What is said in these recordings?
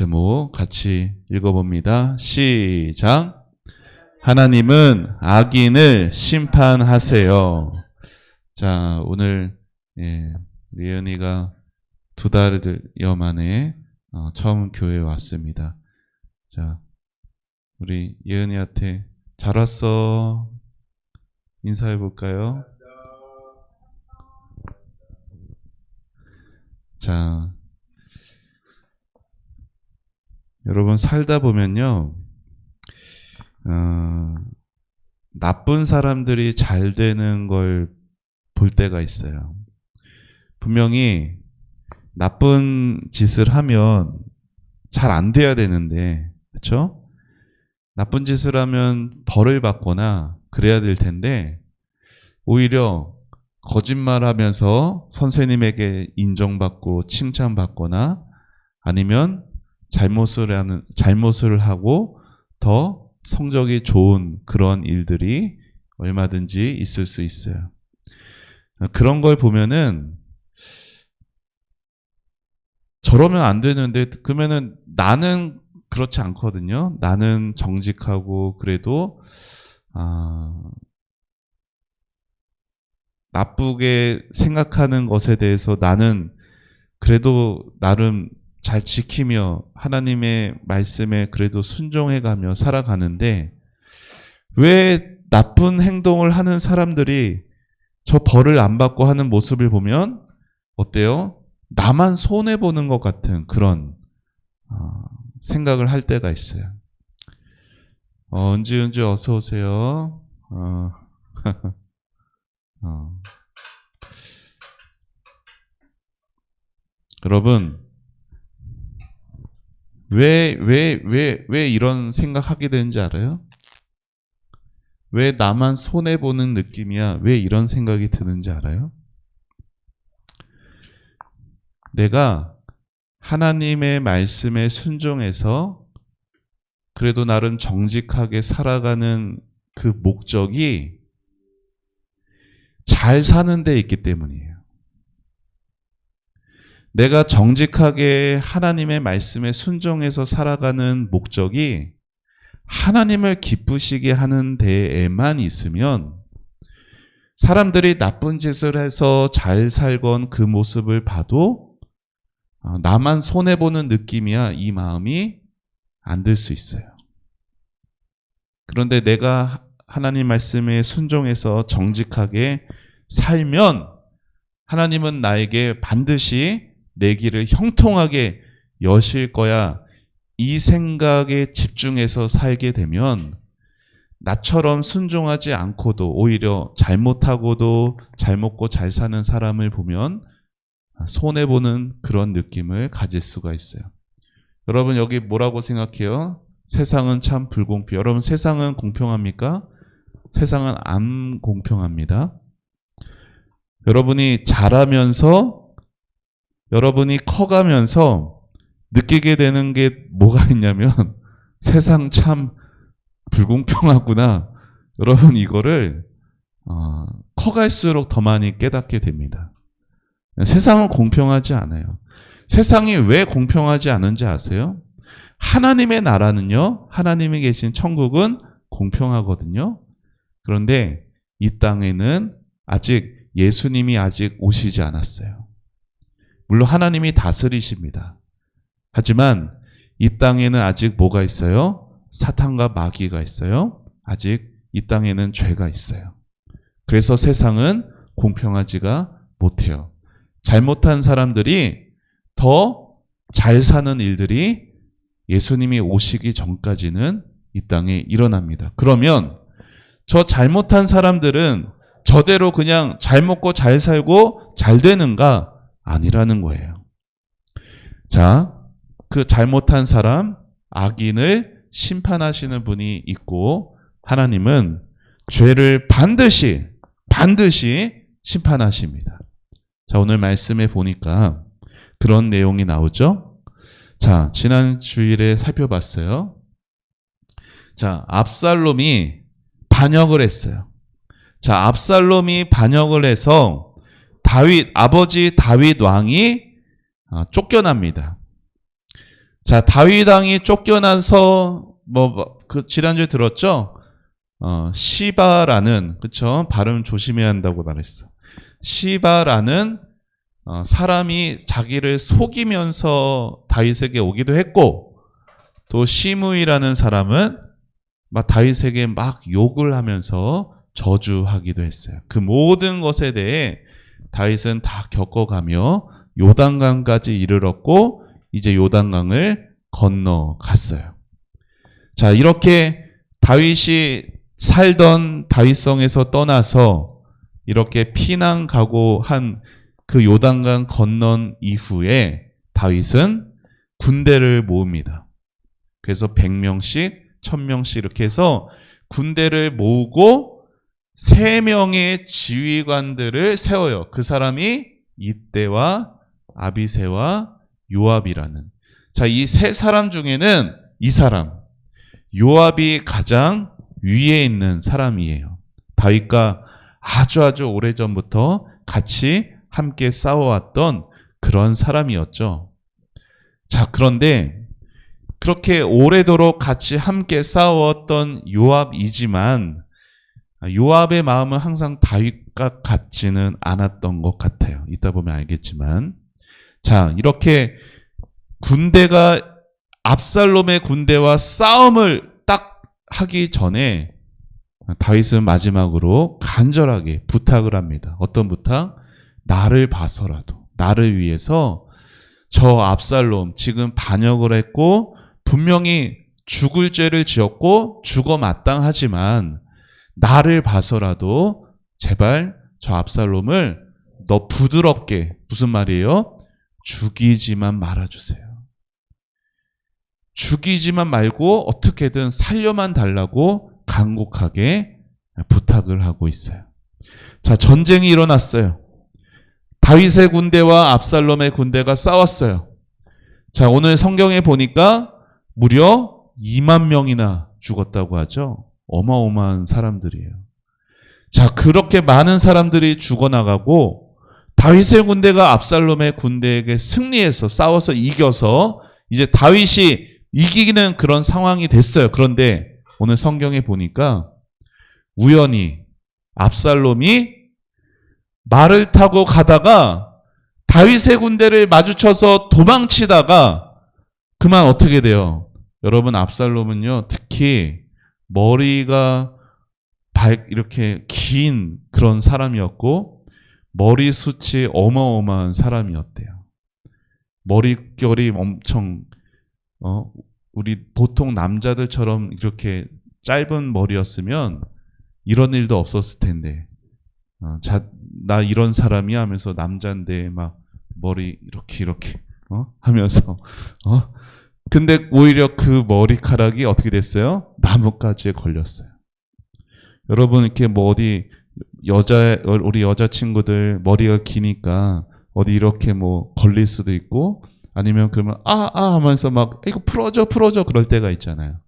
제목 같이 읽어봅니다. 시작. 하나님은 악인을 심판하세요. 자, 오늘 예은이가 2달여 만에 처음 교회에 왔습니다. 자, 우리 예은이한테 잘 왔어. 인사해 볼까요? 자, 여러분 살다 보면요, 나쁜 사람들이 잘 되는 걸 볼 때가 있어요. 분명히 나쁜 짓을 하면 잘 안 돼야 되는데, 그렇죠? 나쁜 짓을 하면 벌을 받거나 그래야 될 텐데, 오히려 거짓말하면서 선생님에게 인정받고 칭찬받거나 아니면 잘못을 하고 더 성적이 좋은 그런 일들이 얼마든지 있을 수 있어요. 그런 걸 보면은 저러면 안 되는데, 그러면은 나는 그렇지 않거든요. 나는 정직하고 그래도 나쁘게 생각하는 것에 대해서 나는 그래도 나름 잘 지키며 하나님의 말씀에 그래도 순종해가며 살아가는데, 왜 나쁜 행동을 하는 사람들이 저 벌을 안 받고 하는 모습을 보면 어때요? 나만 손해보는 것 같은 그런 생각을 할 때가 있어요. 은지 어서 오세요. 여러분, 왜 이런 생각하게 되는지 알아요? 왜 나만 손해보는 느낌이야? 왜 이런 생각이 드는지 알아요? 내가 하나님의 말씀에 순종해서 그래도 나름 정직하게 살아가는 그 목적이 잘 사는 데 있기 때문이에요. 내가 정직하게 하나님의 말씀에 순종해서 살아가는 목적이 하나님을 기쁘시게 하는 데에만 있으면 사람들이 나쁜 짓을 해서 잘 살건 그 모습을 봐도 나만 손해보는 느낌이야, 이 마음이 안 들 수 있어요. 그런데 내가 하나님 말씀에 순종해서 정직하게 살면 하나님은 나에게 반드시 내 길을 형통하게 여실 거야, 이 생각에 집중해서 살게 되면 나처럼 순종하지 않고도 오히려 잘못하고도 잘 먹고 잘 사는 사람을 보면 손해보는 그런 느낌을 가질 수가 있어요. 여러분, 여기 뭐라고 생각해요? 세상은 참 불공평. 여러분, 세상은 공평합니까? 세상은 안 공평합니다. 여러분이 자라면서, 여러분이 커가면서 느끼게 되는 게 뭐가 있냐면 세상 참 불공평하구나. 여러분, 이거를 커갈수록 더 많이 깨닫게 됩니다. 세상은 공평하지 않아요. 세상이 왜 공평하지 않은지 아세요? 하나님의 나라는요, 하나님이 계신 천국은 공평하거든요. 그런데 이 땅에는 아직 예수님이 아직 오시지 않았어요. 물론 하나님이 다스리십니다. 하지만 이 땅에는 아직 뭐가 있어요? 사탄과 마귀가 있어요. 아직 이 땅에는 죄가 있어요. 그래서 세상은 공평하지가 못해요. 잘못한 사람들이 더 잘 사는 일들이 예수님이 오시기 전까지는 이 땅에 일어납니다. 그러면 저 잘못한 사람들은 저대로 그냥 잘 먹고 잘 살고 잘 되는가? 아니라는 거예요. 자, 그 잘못한 사람, 악인을 심판하시는 분이 있고 하나님은 죄를 반드시 심판하십니다. 자, 오늘 말씀에 보니까 그런 내용이 나오죠. 자, 지난 주일에 살펴봤어요. 자, 압살롬이 반역을 했어요. 자, 압살롬이 반역을 해서 아버지 다윗 왕이 쫓겨납니다. 자, 다윗 왕이 쫓겨나서 그 지난주에 들었죠? 시바라는, 그쵸? 발음 조심해야 한다고 말했어. 시바라는 사람이 자기를 속이면서 다윗에게 오기도 했고, 또 시므이라는 사람은 막 다윗에게 막 욕을 하면서 저주하기도 했어요. 그 모든 것에 대해 다윗은 다 겪어가며 요단강까지 이르렀고, 이제 요단강을 건너갔어요. 자, 이렇게 다윗이 살던 다윗성에서 떠나서 이렇게 피난 가고 한 그 요단강 건넌 이후에 다윗은 군대를 모읍니다. 그래서 100명씩, 1000명씩 이렇게 해서 군대를 모으고 3명의 지휘관들을 세워요. 그 사람이 이때와 아비새와 요압이라는. 자, 이 3사람 중에는 이 사람, 요압이 가장 위에 있는 사람이에요. 다윗과 아주 오래전부터 같이 함께 싸워왔던 그런 사람이었죠. 자, 그런데 그렇게 오래도록 같이 함께 싸웠던 요압이지만 요압의 마음은 항상 다윗과 같지는 않았던 것 같아요. 이따 보면 알겠지만. 자, 이렇게 군대가 압살롬의 군대와 싸움을 딱 하기 전에 다윗은 마지막으로 간절하게 부탁을 합니다. 어떤 부탁? 나를 봐서라도, 나를 위해서 저 압살롬 지금 반역을 했고 분명히 죽을 죄를 지었고 죽어 마땅하지만 나를 봐서라도 제발 저 압살롬을 너 부드럽게, 무슨 말이에요? 죽이지만 말아주세요. 죽이지만 말고 어떻게든 살려만 달라고 간곡하게 부탁을 하고 있어요. 자, 전쟁이 일어났어요. 다윗의 군대와 압살롬의 군대가 싸웠어요. 자, 오늘 성경에 보니까 무려 2만 명이나 죽었다고 하죠. 어마어마한 사람들이에요. 자, 그렇게 많은 사람들이 죽어나가고 다윗의 군대가 압살롬의 군대에게 승리해서 싸워서 이겨서 이제 다윗이 이기는 그런 상황이 됐어요. 그런데 오늘 성경에 보니까 우연히 압살롬이 말을 타고 가다가 다윗의 군대를 마주쳐서 도망치다가 그만 어떻게 돼요? 여러분, 압살롬은요, 특히 머리가 이렇게 긴 그런 사람이었고 머리숱이 어마어마한 사람이었대요. 머릿결이 엄청 우리 보통 남자들처럼 이렇게 짧은 머리였으면 이런 일도 없었을 텐데 나 이런 사람이야 하면서 남잔데 막 머리 이렇게 하면서 근데 오히려 그 머리카락이 어떻게 됐어요? 나뭇가지에 걸렸어요. 여러분, 이렇게 뭐 어디 우리 여자친구들 머리가 기니까 어디 이렇게 뭐 걸릴 수도 있고 아니면 그러면 하면서 막 이거 풀어줘 그럴 때가 있잖아요.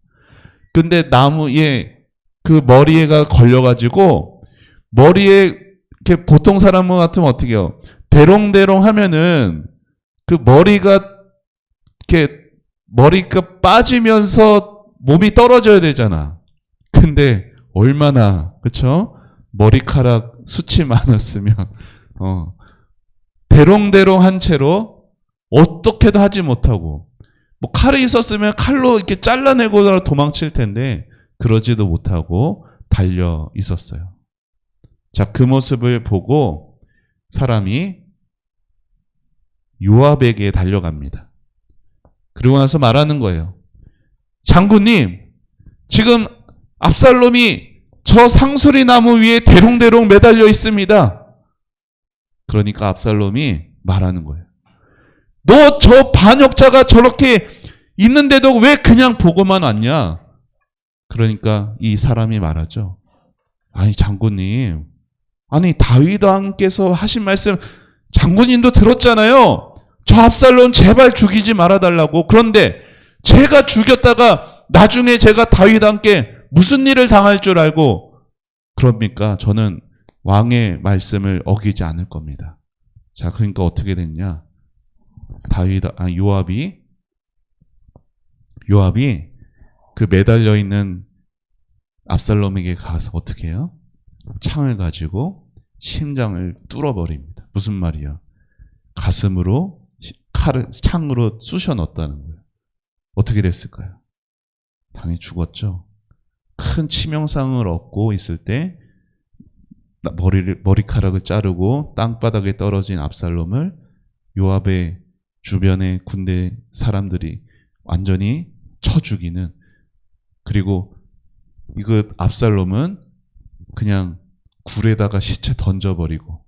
근데 나무에 그 머리에가 걸려가지고 머리에 이렇게 보통 사람 같으면 어떻게 해요? 대롱대롱 하면은 그 머리가 빠지면서 몸이 떨어져야 되잖아. 근데 얼마나, 그쵸? 머리카락 숱이 많았으면 대롱대롱 한 채로 어떻게도 하지 못하고 뭐 칼이 있었으면 칼로 이렇게 잘라내고 도망칠 텐데 그러지도 못하고 달려 있었어요. 자, 그 모습을 보고 사람이 요압에게 달려갑니다. 그리고 나서 말하는 거예요. 장군님, 지금 압살롬이 저 상수리 나무 위에 대롱대롱 매달려 있습니다. 그러니까 압살롬이 말하는 거예요. 너 저 반역자가 저렇게 있는데도 왜 그냥 보고만 왔냐? 그러니까 이 사람이 말하죠. 아니, 장군님, 아니 다윗 왕께서 하신 말씀 장군님도 들었잖아요. 저 압살롬 제발 죽이지 말아달라고. 그런데 제가 죽였다가 나중에 제가 다윗 왕께 무슨 일을 당할 줄 알고 그럽니까? 저는 왕의 말씀을 어기지 않을 겁니다. 자, 그러니까 어떻게 됐냐? 요압이 요압이 그 매달려 있는 압살롬에게 가서 어떻게 해요? 창을 가지고 심장을 뚫어버립니다. 무슨 말이야? 가슴으로 칼을 창으로 쑤셔 넣었다는 거예요. 어떻게 됐을까요? 당연히 죽었죠. 큰 치명상을 얻고 있을 때 머리카락을 자르고 땅바닥에 떨어진 압살롬을 요압의 주변의 군대 사람들이 완전히 쳐 죽이는, 그리고 이거 압살롬은 그냥 굴에다가 시체 던져버리고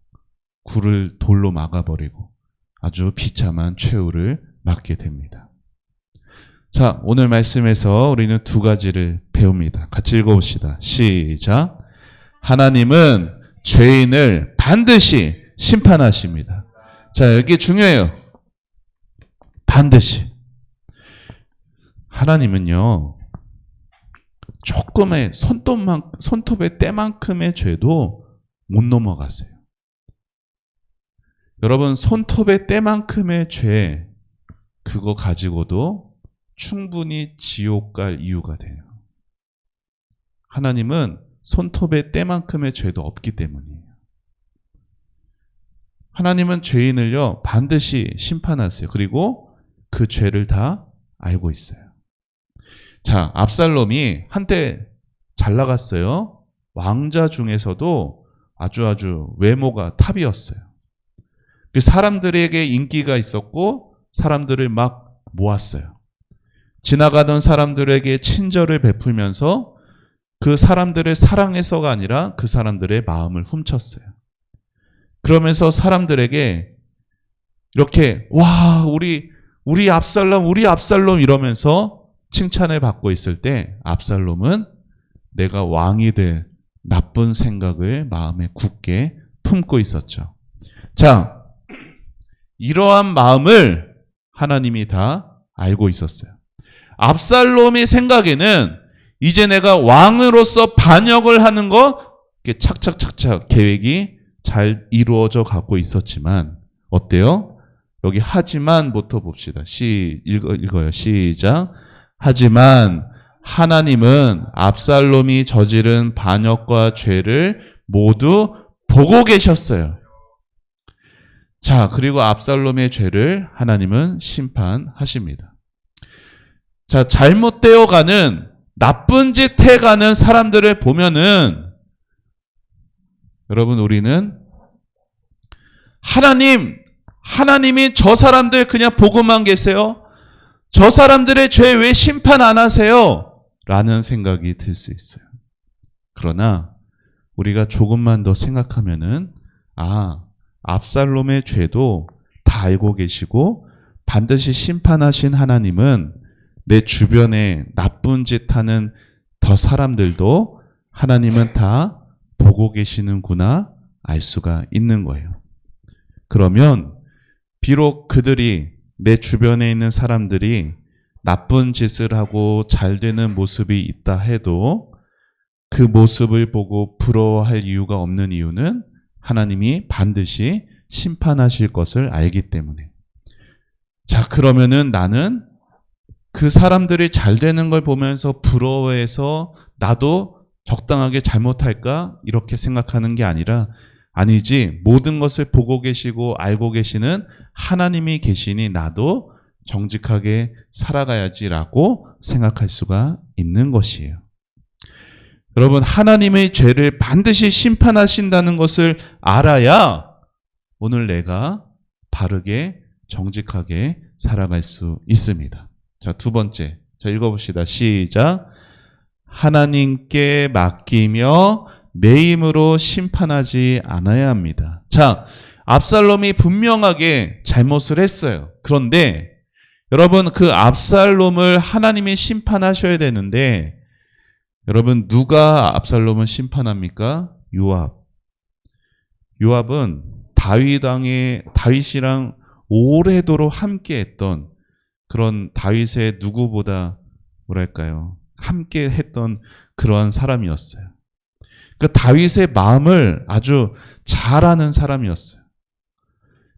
굴을 돌로 막아버리고 아주 비참한 최후를 맞게 됩니다. 자, 오늘 말씀에서 우리는 두 가지를 배웁니다. 같이 읽어봅시다. 시작. 하나님은 죄인을 반드시 심판하십니다. 자, 여기 중요해요. 반드시. 하나님은요, 조금의 손톱의 때만큼의 죄도 못 넘어가세요. 여러분, 손톱의 때만큼의 죄, 그거 가지고도 충분히 지옥 갈 이유가 돼요. 하나님은 손톱의 때만큼의 죄도 없기 때문이에요. 하나님은 죄인을요, 반드시 심판하세요. 그리고 그 죄를 다 알고 있어요. 자, 압살롬이 한때 잘 나갔어요. 왕자 중에서도 아주 외모가 탑이었어요. 사람들에게 인기가 있었고 사람들을 막 모았어요. 지나가던 사람들에게 친절을 베풀면서 그 사람들을 사랑해서가 아니라 그 사람들의 마음을 훔쳤어요. 그러면서 사람들에게 이렇게 와, 우리 압살롬 이러면서 칭찬을 받고 있을 때 압살롬은 내가 왕이 될 나쁜 생각을 마음에 굳게 품고 있었죠. 자, 이러한 마음을 하나님이 다 알고 있었어요. 압살롬의 생각에는 이제 내가 왕으로서 반역을 하는 거 착착착착 계획이 잘 이루어져 갖고 있었지만 어때요? 여기 하지만부터 봅시다. 읽어요. 시작. 하지만 하나님은 압살롬이 저지른 반역과 죄를 모두 보고 계셨어요. 자, 그리고 압살롬의 죄를 하나님은 심판하십니다. 자, 잘못되어 가는, 나쁜 짓 해가는 사람들을 보면은 여러분, 우리는 하나님이 저 사람들 그냥 보고만 계세요? 저 사람들의 죄 왜 심판 안 하세요? 라는 생각이 들 수 있어요. 그러나 우리가 조금만 더 생각하면은 압살롬의 죄도 다 알고 계시고 반드시 심판하신 하나님은 내 주변에 나쁜 짓 하는 더 사람들도 하나님은 다 보고 계시는구나 알 수가 있는 거예요. 그러면 비록 그들이, 내 주변에 있는 사람들이 나쁜 짓을 하고 잘 되는 모습이 있다 해도 그 모습을 보고 부러워할 이유가 없는 이유는 하나님이 반드시 심판하실 것을 알기 때문에. 자, 그러면은 나는 그 사람들이 잘 되는 걸 보면서 부러워해서 나도 적당하게 잘못할까? 이렇게 생각하는 게 아니라, 아니지, 모든 것을 보고 계시고 알고 계시는 하나님이 계시니 나도 정직하게 살아가야지라고 생각할 수가 있는 것이에요. 여러분, 하나님의 죄를 반드시 심판하신다는 것을 알아야 오늘 내가 바르게 정직하게 살아갈 수 있습니다. 자, 두 번째. 자, 읽어봅시다. 시작. 하나님께 맡기며 내 힘으로 심판하지 않아야 합니다. 자, 압살롬이 분명하게 잘못을 했어요. 그런데 여러분, 그 압살롬을 하나님이 심판하셔야 되는데, 여러분, 누가 압살롬을 심판합니까? 요압은 다윗이랑 오래도록 함께했던 그런 다윗의 누구보다 뭐랄까요? 함께 했던 그러한 사람이었어요. 그 다윗의 마음을 아주 잘 아는 사람이었어요.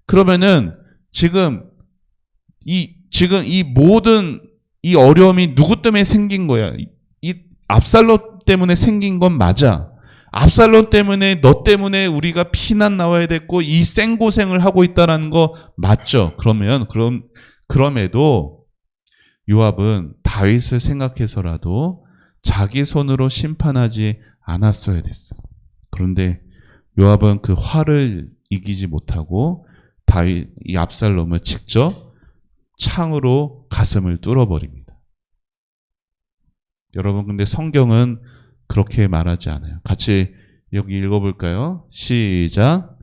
그러면은 지금 이 모든 이 어려움이 누구 때문에 생긴 거야? 이 압살롬 때문에 생긴 건 맞아. 압살롬 때문에, 너 때문에 우리가 피난 나와야 됐고 이 생고생을 하고 있다는 거 맞죠? 그럼에도 요압은 다윗을 생각해서라도 자기 손으로 심판하지 않았어야 됐어. 그런데 요압은 그 화를 이기지 못하고 다윗, 이 압살롬을 직접 창으로 가슴을 뚫어버립니다. 여러분, 근데 성경은 그렇게 말하지 않아요. 같이 여기 읽어볼까요? 시작.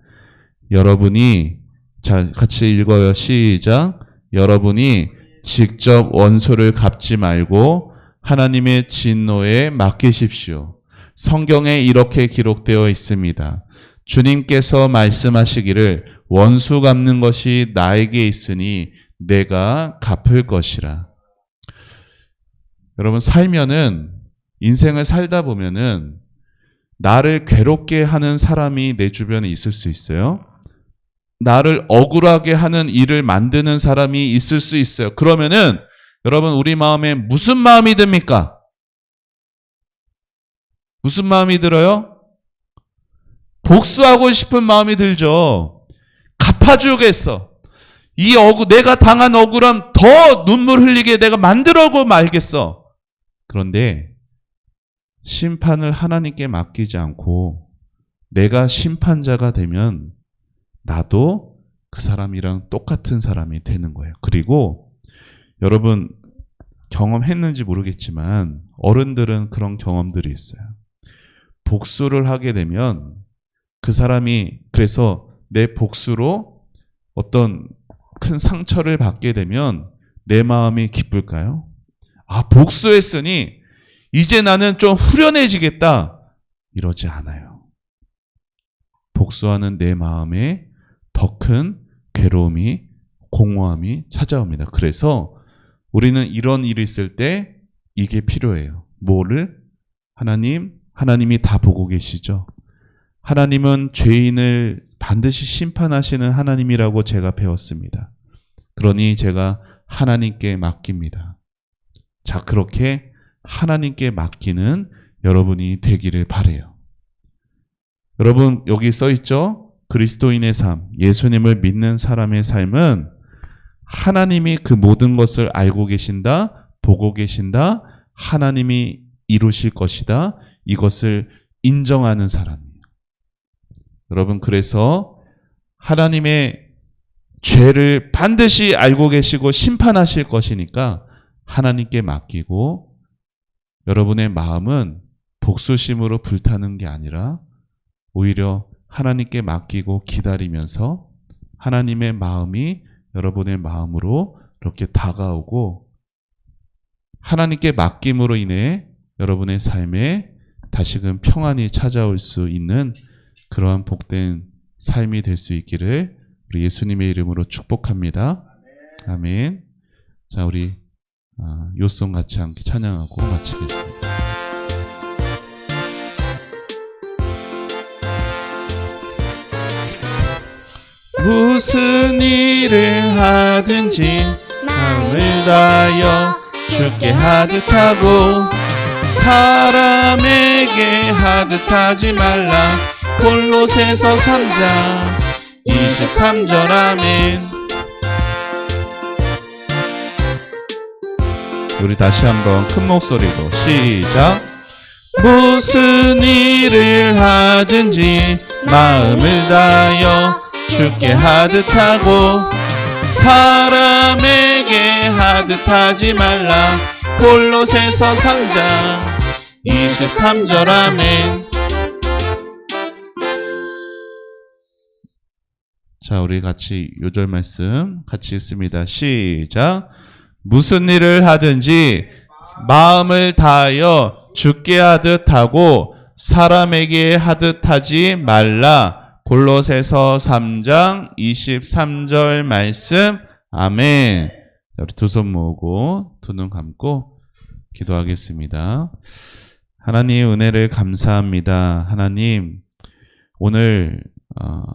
같이 읽어요. 시작. 여러분이 직접 원수를 갚지 말고 하나님의 진노에 맡기십시오. 성경에 이렇게 기록되어 있습니다. 주님께서 말씀하시기를 원수 갚는 것이 나에게 있으니 내가 갚을 것이라. 여러분, 인생을 살다 보면은 나를 괴롭게 하는 사람이 내 주변에 있을 수 있어요. 나를 억울하게 하는 일을 만드는 사람이 있을 수 있어요. 그러면은 여러분, 우리 마음에 무슨 마음이 듭니까? 무슨 마음이 들어요? 복수하고 싶은 마음이 들죠. 갚아주겠어. 내가 당한 억울함 더 눈물 흘리게 내가 만들어고 말겠어. 그런데 심판을 하나님께 맡기지 않고 내가 심판자가 되면 나도 그 사람이랑 똑같은 사람이 되는 거예요. 그리고 여러분, 경험했는지 모르겠지만 어른들은 그런 경험들이 있어요. 복수를 하게 되면 그 사람이, 그래서 내 복수로 어떤 큰 상처를 받게 되면 내 마음이 기쁠까요? 복수했으니 이제 나는 좀 후련해지겠다. 이러지 않아요. 복수하는 내 마음에 더 큰 괴로움이, 공허함이 찾아옵니다. 그래서 우리는 이런 일이 있을 때 이게 필요해요. 뭐를? 하나님이 다 보고 계시죠. 하나님은 죄인을 반드시 심판하시는 하나님이라고 제가 배웠습니다. 그러니 제가 하나님께 맡깁니다. 자, 그렇게 하나님께 맡기는 여러분이 되기를 바라요. 여러분, 여기 써 있죠? 그리스도인의 삶, 예수님을 믿는 사람의 삶은 하나님이 그 모든 것을 알고 계신다, 보고 계신다, 하나님이 이루실 것이다, 이것을 인정하는 사람이에요. 여러분, 그래서 하나님의 죄를 반드시 알고 계시고 심판하실 것이니까 하나님께 맡기고, 여러분의 마음은 복수심으로 불타는 게 아니라 오히려 하나님께 맡기고 기다리면서 하나님의 마음이 여러분의 마음으로 이렇게 다가오고, 하나님께 맡김으로 인해 여러분의 삶에 다시금 평안이 찾아올 수 있는 그러한 복된 삶이 될 수 있기를 우리 예수님의 이름으로 축복합니다. 아멘. 자, 우리 요송 같이 함께 찬양하고 마치겠습니다. 무슨 일을 하든지 마음을 다하여 주께 하듯 하고 사람에게 하듯 하지 말라. 골로새서 3장 23절. 아멘. 우리 다시 한번 큰 목소리로 시작. 무슨 일을 하든지 마음을 다하여 주께 하듯 하고 사람에게 하듯 하지 말라. 골로새서 3장 23절. 아멘. 자, 우리 같이 요절 말씀 같이 읽습니다. 시작. 무슨 일을 하든지 마음을 다하여 주께 하듯 하고 사람에게 하듯 하지 말라. 골로새서 3장 23절 말씀. 아멘. 우리 두 손 모으고 두 눈 감고 기도하겠습니다. 하나님, 은혜를 감사합니다. 하나님, 오늘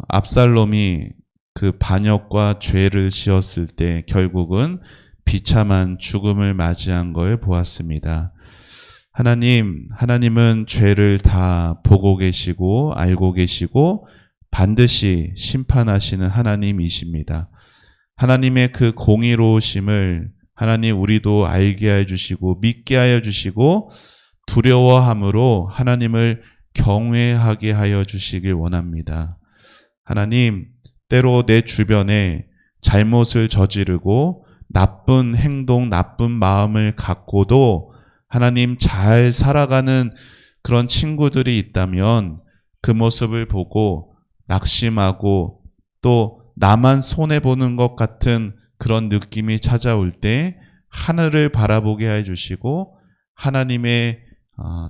압살롬이 그 반역과 죄를 지었을 때 결국은 비참한 죽음을 맞이한 걸 보았습니다. 하나님은 죄를 다 보고 계시고 알고 계시고 반드시 심판하시는 하나님이십니다. 하나님의 그 공의로우심을 하나님 우리도 알게 해 주시고 믿게 하여 주시고 두려워함으로 하나님을 경외하게 하여 주시길 원합니다. 하나님, 때로 내 주변에 잘못을 저지르고 나쁜 행동, 나쁜 마음을 갖고도 하나님 잘 살아가는 그런 친구들이 있다면 그 모습을 보고 낙심하고 또 나만 손해보는 것 같은 그런 느낌이 찾아올 때 하늘을 바라보게 해주시고 하나님의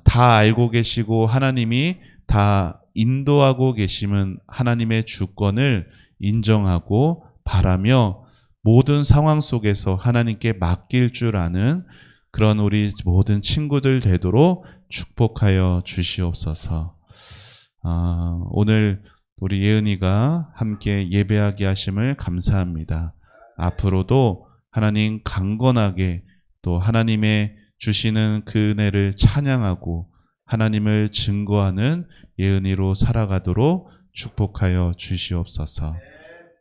다 알고 계시고 하나님이 다 인도하고 계시는 하나님의 주권을 인정하고 바라며 모든 상황 속에서 하나님께 맡길 줄 아는 그런 우리 모든 친구들 되도록 축복하여 주시옵소서. 오늘 우리 예은이가 함께 예배하게 하심을 감사합니다. 앞으로도 하나님 강건하게 또 하나님의 주시는 그 은혜를 찬양하고 하나님을 증거하는 예은이로 살아가도록 축복하여 주시옵소서.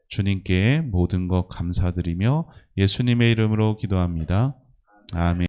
주님께 모든 것 감사드리며 예수님의 이름으로 기도합니다. 아멘.